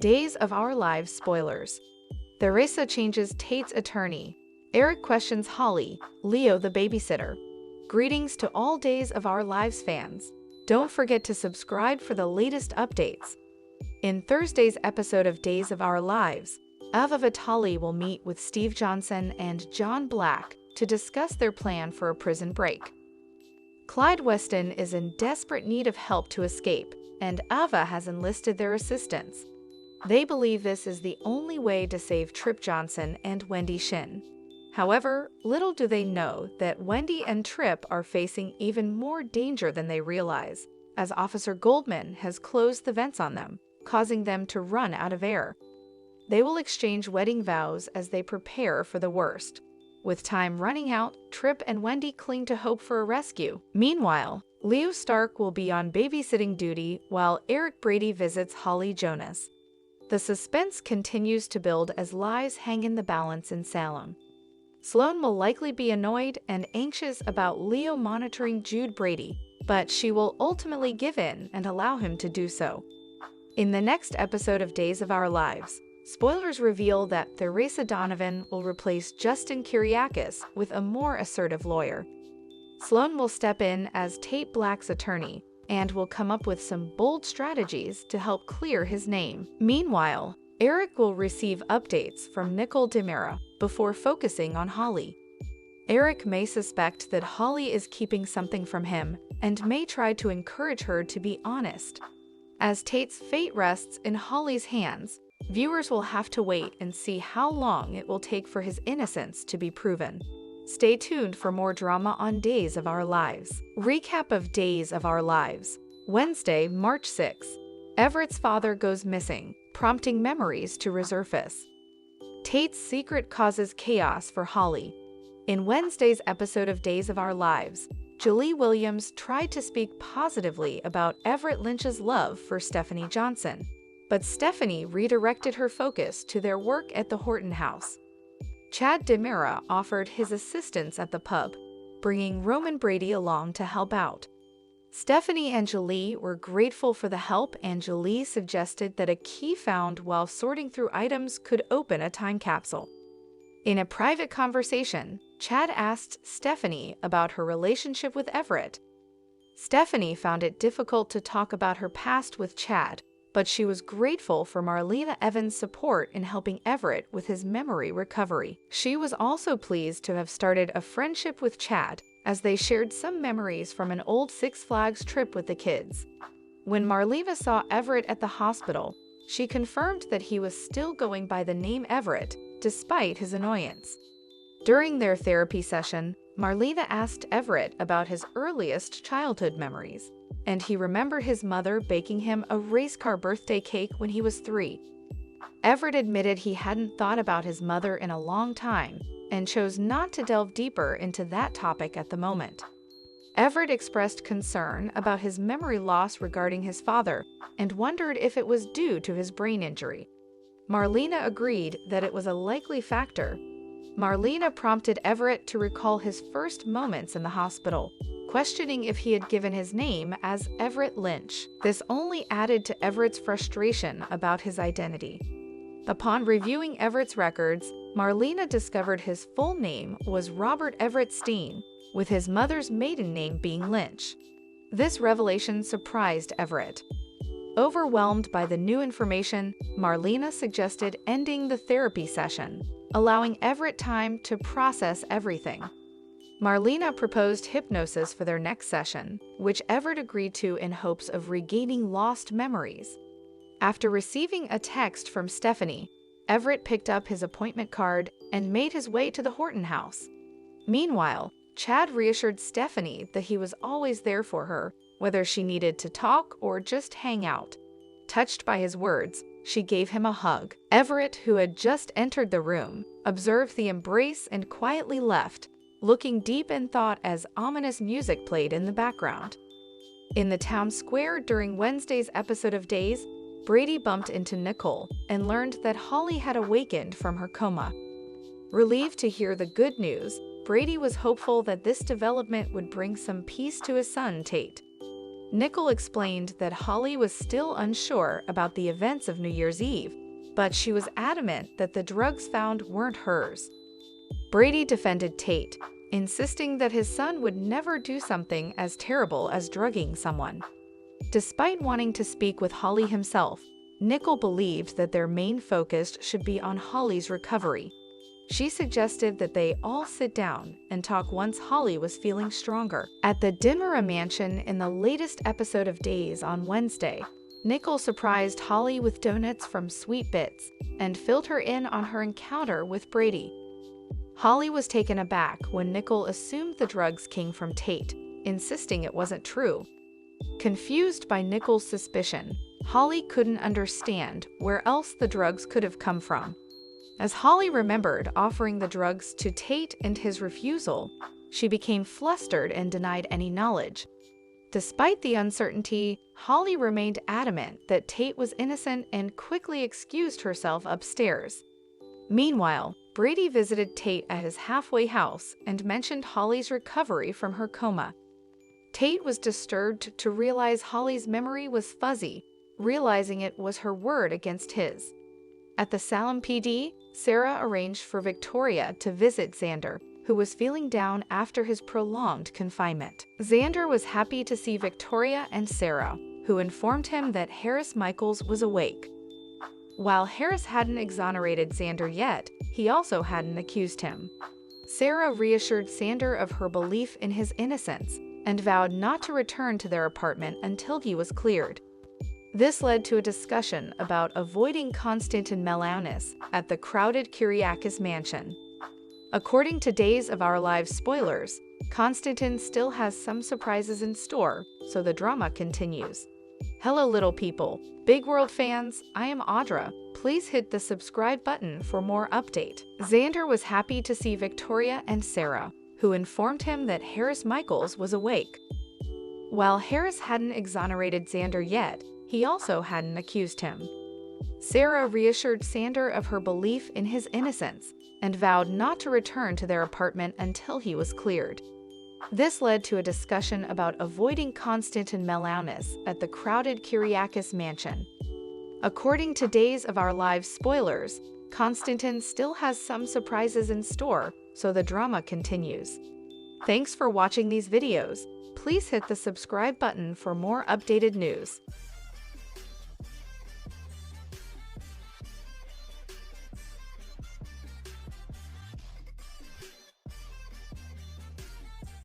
Days of Our Lives spoilers. Theresa changes Tate's attorney. Eric questions Holly, Leo the babysitter. Greetings to all Days of Our Lives fans. Don't forget to subscribe for the latest updates. In Thursday's episode of Days of Our Lives, Ava Vitale will meet with Steve Johnson and John Black to discuss their plan for a prison break. Clyde Weston is in desperate need of help to escape, and Ava has enlisted their assistance. They believe this is the only way to save Trip Johnson and Wendy Shin. However, little do they know that Wendy and Trip are facing even more danger than they realize, as Officer Goldman has closed the vents on them, causing them to run out of air. They will exchange wedding vows as they prepare for the worst. With time running out, Trip and Wendy cling to hope for a rescue. Meanwhile, Leo Stark will be on babysitting duty while Eric Brady visits Holly Jonas. The suspense continues to build as lives hang in the balance in Salem. Sloane will likely be annoyed and anxious about Leo monitoring Jude Brady, but she will ultimately give in and allow him to do so. In the next episode of Days of Our Lives, spoilers reveal that Theresa Donovan will replace Justin Kyriakis with a more assertive lawyer. Sloane will step in as Tate Black's attorney and will come up with some bold strategies to help clear his name. Meanwhile, Eric will receive updates from Nicole DiMera before focusing on Holly. Eric may suspect that Holly is keeping something from him and may try to encourage her to be honest. As Tate's fate rests in Holly's hands, viewers will have to wait and see how long it will take for his innocence to be proven. Stay tuned for more drama on Days of Our Lives. Recap of Days of Our Lives. Wednesday, March 6. Everett's father goes missing, prompting memories to resurface. Tate's secret causes chaos for Holly. In Wednesday's episode of Days of Our Lives, Julie Williams tried to speak positively about Everett Lynch's love for Stephanie Johnson, but Stephanie redirected her focus to their work at the Horton house. Chad DiMera offered his assistance at the pub, bringing Roman Brady along to help out. Stephanie and Julie were grateful for the help, and Julie suggested that a key found while sorting through items could open a time capsule. In a private conversation, Chad asked Stephanie about her relationship with Everett. Stephanie found it difficult to talk about her past with Chad, but she was grateful for Marlena Evans' support in helping Everett with his memory recovery. She was also pleased to have started a friendship with Chad, as they shared some memories from an old Six Flags trip with the kids. When Marlena saw Everett at the hospital, she confirmed that he was still going by the name Everett, despite his annoyance. During their therapy session, Marlena asked Everett about his earliest childhood memories, and he remembered his mother baking him a race car birthday cake when he was 3. Everett admitted he hadn't thought about his mother in a long time and chose not to delve deeper into that topic at the moment. Everett expressed concern about his memory loss regarding his father and wondered if it was due to his brain injury. Marlena agreed that it was a likely factor. Marlena prompted Everett to recall his first moments in the hospital, questioning if he had given his name as Everett Lynch. This only added to Everett's frustration about his identity. Upon reviewing Everett's records, Marlena discovered his full name was Robert Everett Steen, with his mother's maiden name being Lynch. This revelation surprised Everett. Overwhelmed by the new information, Marlena suggested ending the therapy session, allowing Everett time to process everything. Marlena proposed hypnosis for their next session, which Everett agreed to in hopes of regaining lost memories. After receiving a text from Stephanie, Everett picked up his appointment card and made his way to the Horton house. Meanwhile, Chad reassured Stephanie that he was always there for her, whether she needed to talk or just hang out. Touched by his words, she gave him a hug. Everett, who had just entered the room, observed the embrace and quietly left, looking deep in thought as ominous music played in the background. In the town square during Wednesday's episode of Days, Brady bumped into Nicole and learned that Holly had awakened from her coma. Relieved to hear the good news, Brady was hopeful that this development would bring some peace to his son, Tate. Nicole explained that Holly was still unsure about the events of New Year's Eve, but she was adamant that the drugs found weren't hers. Brady defended Tate, insisting that his son would never do something as terrible as drugging someone. Despite wanting to speak with Holly himself, Nicole believed that their main focus should be on Holly's recovery. She suggested that they all sit down and talk once Holly was feeling stronger. At the Dimora mansion in the latest episode of Days on Wednesday, Nicole surprised Holly with donuts from Sweet Bits and filled her in on her encounter with Brady. Holly was taken aback when Nicole assumed the drugs came from Tate, insisting it wasn't true. Confused by Nicole's suspicion, Holly couldn't understand where else the drugs could have come from. As Holly remembered offering the drugs to Tate and his refusal, she became flustered and denied any knowledge. Despite the uncertainty, Holly remained adamant that Tate was innocent and quickly excused herself upstairs. Meanwhile, Brady visited Tate at his halfway house and mentioned Holly's recovery from her coma. Tate was disturbed to realize Holly's memory was fuzzy, realizing it was her word against his. At the Salem PD, Sarah arranged for Victoria to visit Xander, who was feeling down after his prolonged confinement. Xander was happy to see Victoria and Sarah, who informed him that Harris Michaels was awake. While Harris hadn't exonerated Xander yet, he also hadn't accused him. Sarah reassured Xander of her belief in his innocence and vowed not to return to their apartment until he was cleared. This led to a discussion about avoiding Konstantin Melaunis at the crowded Kyriakis mansion. According to Days of Our Lives spoilers, Konstantin still has some surprises in store, so the drama continues. Hello little people, Big World fans, I am Audra. Please hit the subscribe button for more update. Xander was happy to see Victoria and Sarah, who informed him that Harris Michaels was awake. While Harris hadn't exonerated Xander yet, he also hadn't accused him. Sarah reassured Xander of her belief in his innocence and vowed not to return to their apartment until he was cleared. This led to a discussion about avoiding Konstantin Melaunis at the crowded Kyriakis mansion. According to Days of Our Lives spoilers, Konstantin still has some surprises in store, so the drama continues. Thanks for watching these videos. Please hit the subscribe button for more updated news.